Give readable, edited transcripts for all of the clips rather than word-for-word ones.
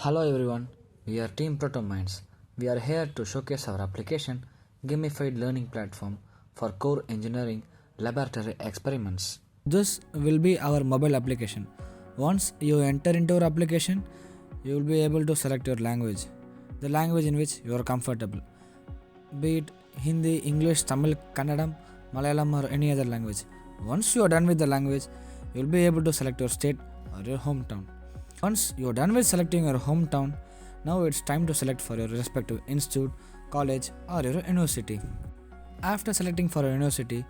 Hello everyone, we are Team Proto Minds. We are here to showcase our application gamified learning platform for core engineering laboratory experiments. This will be our mobile application. Once you enter into our application, you will be able to select your language, the language in which you are comfortable, be it Hindi, English, Tamil, Kannadam, Malayalam, or any other language. Once you are done with the language, you will be able to select your state or your hometown. Once you are done with selecting your hometown, now it's time to select for your respective institute, college, or your university. After selecting for a university,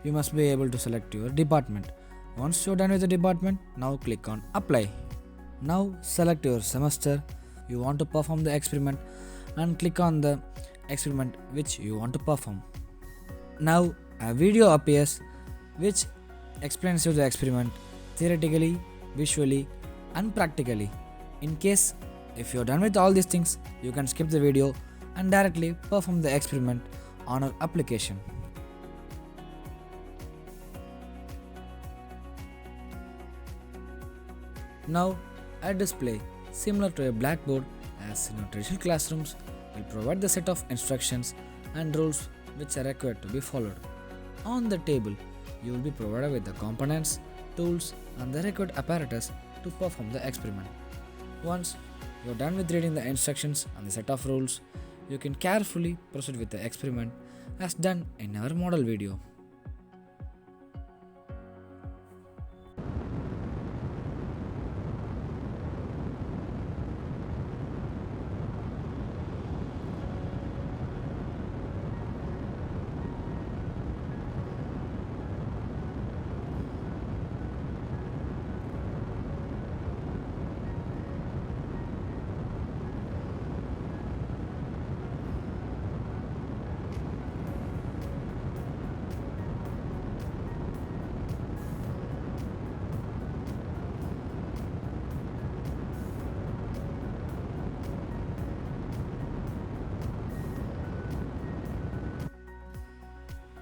you must be able to select your department. Once you're done with the department, now click on apply. Now select your semester you want to perform the experiment and click on the experiment which you want to perform. Now a video appears which explains you the experiment theoretically, visually, and practically. In case if you're done with all these things, you can skip the video and directly perform the experiment on our application. Now, a display similar to a blackboard as in our traditional classrooms will provide the set of instructions and rules which are required to be followed. On the table, you will be provided with the components, tools, and the required apparatus to perform the experiment. Once you are done with reading the instructions and the set of rules, you can carefully proceed with the experiment as done in our model video.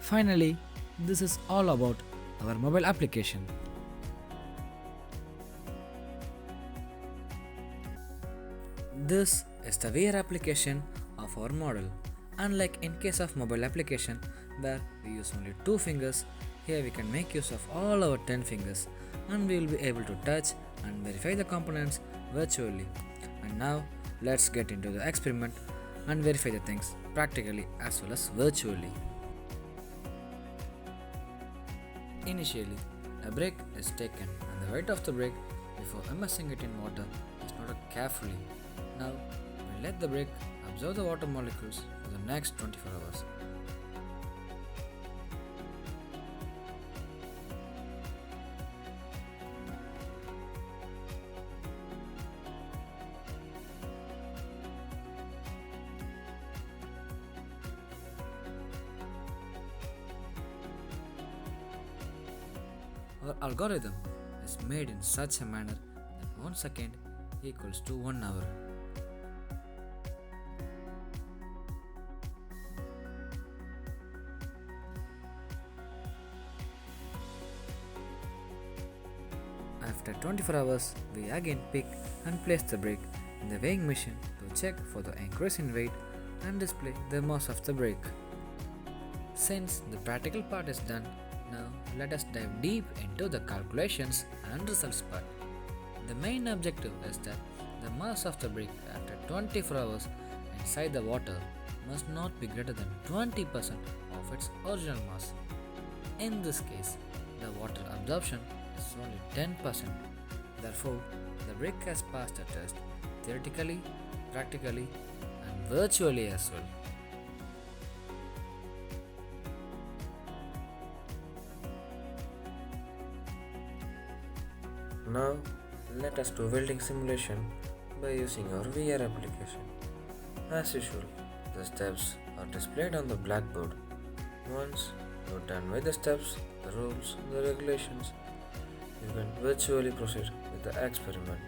Finally, this is all about our mobile application. This is the VR application of our model. Unlike in case of mobile application where we use only 2 fingers, here we can make use of all our 10 fingers and we will be able to touch and verify the components virtually. And now let's get into the experiment and verify the things practically as well as virtually. Initially, a break is taken and the weight of the break before immersing it in water is noted carefully. Now, we let the break absorb the water molecules for the next 24 hours. Our algorithm is made in such a manner that 1 second equals to 1 hour. After 24 hours, we again pick and place the break in the weighing machine to check for the increase in weight and display the mass of the break. Since the practical part is done, now let us dive deep into the calculations and results part. The main objective is that the mass of the brick after 24 hours inside the water must not be greater than 20% of its original mass. In this case, the water absorption is only 10%. Therefore, the brick has passed the test theoretically, practically, and virtually as well. Now, let us do welding simulation by using our VR application. As usual, the steps are displayed on the blackboard. Once you're done with the steps, the rules, the regulations, you can virtually proceed with the experiment.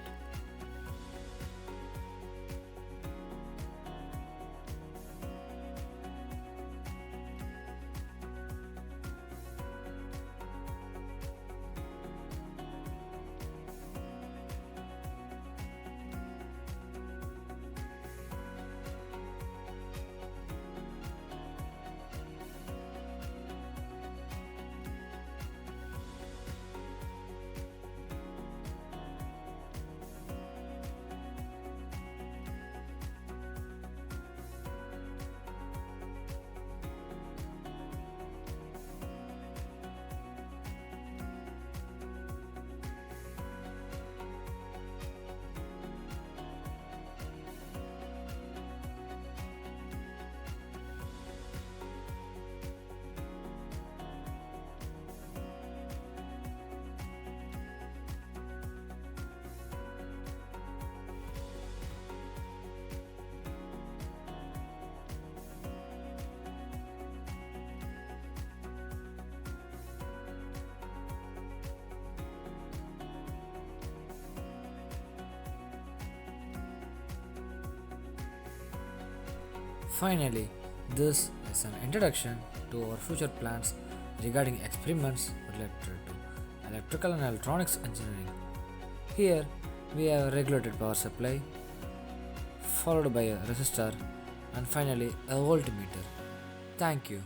Finally, this is an introduction to our future plans regarding experiments related to electrical and electronics engineering. Here, we have a regulated power supply, followed by a resistor, and finally a voltmeter. Thank you.